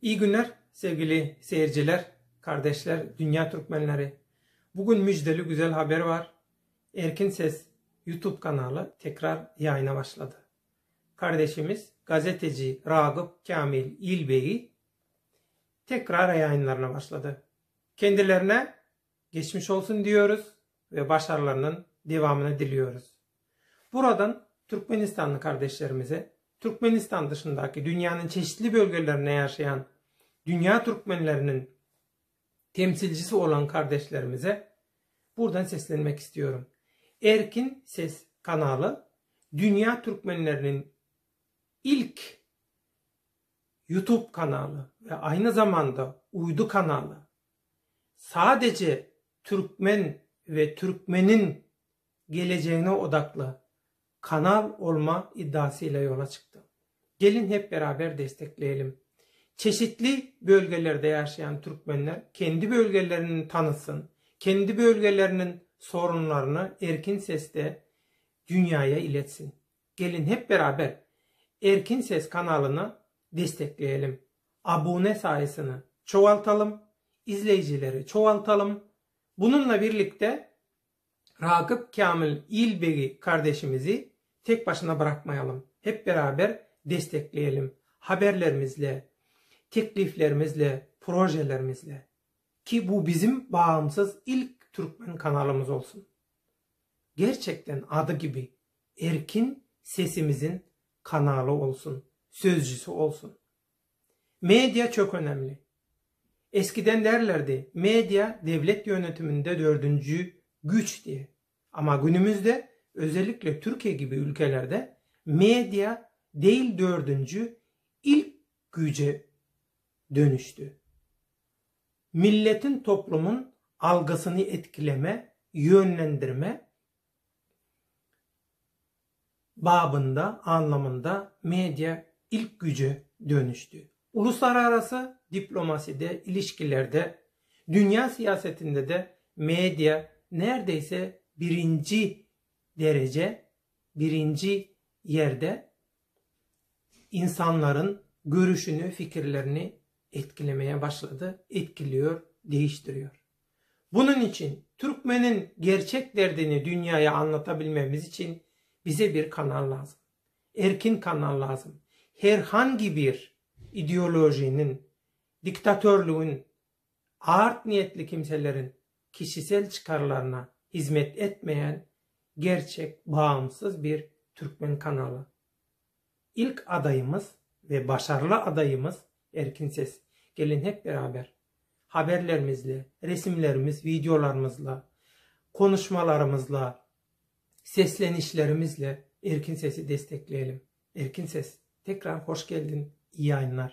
İyi günler sevgili seyirciler, kardeşler, dünya Türkmenleri. Bugün müjdeli güzel haber var. Erkin Ses YouTube kanalı tekrar yayına başladı. Kardeşimiz gazeteci Ragıp Kamil İlbey tekrar yayınlarına başladı. Kendilerine geçmiş olsun diyoruz ve başarılarının devamını diliyoruz. Buradan Türkmenistanlı kardeşlerimize, Türkmenistan dışındaki dünyanın çeşitli bölgelerine yaşayan dünya Türkmenlerinin temsilcisi olan kardeşlerimize buradan seslenmek istiyorum. Erkin Ses kanalı dünya Türkmenlerinin ilk YouTube kanalı ve aynı zamanda uydu kanalı. Sadece Türkmen ve Türkmenin geleceğine odaklı kanal olma iddiasıyla yola çıktı. Gelin hep beraber destekleyelim. Çeşitli bölgelerde yaşayan Türkmenler kendi bölgelerini tanısın, kendi bölgelerinin sorunlarını Erkin Ses'te dünyaya iletsin. Gelin hep beraber Erkin Ses kanalını destekleyelim. Abone sayısını çoğaltalım, izleyicileri çoğaltalım. Bununla birlikte Ragıp Kamil İlbey kardeşimizi tek başına bırakmayalım. Hep beraber destekleyelim. Haberlerimizle, tekliflerimizle, projelerimizle. Ki bu bizim bağımsız ilk Türkmen kanalımız olsun. Gerçekten adı gibi Erkin Sesimizin kanalı olsun, sözcüsü olsun. Medya çok önemli. Eskiden derlerdi medya devlet yönetiminde 4. güç diye. Ama günümüzde özellikle Türkiye gibi ülkelerde medya değil 4. ilk güce dönüştü. Milletin, toplumun algısını etkileme, yönlendirme babında, anlamında medya ilk güce dönüştü. Uluslararası diplomaside, ilişkilerde, dünya siyasetinde de medya neredeyse birinci yerde insanların görüşünü, fikirlerini etkilemeye başladı, etkiliyor, değiştiriyor. Bunun için Türkmen'in gerçek derdini dünyaya anlatabilmemiz için bize bir kanal lazım. Erkin kanal lazım. Herhangi bir ideolojinin, diktatörlüğün, art niyetli kimselerin kişisel çıkarlarına hizmet etmeyen gerçek, bağımsız bir Türkmen kanalı. İlk adayımız ve başarılı adayımız Erkin Ses. Gelin hep beraber haberlerimizle, resimlerimiz, videolarımızla, konuşmalarımızla, seslenişlerimizle Erkin Ses'i destekleyelim. Erkin Ses, tekrar hoş geldin. İyi yayınlar.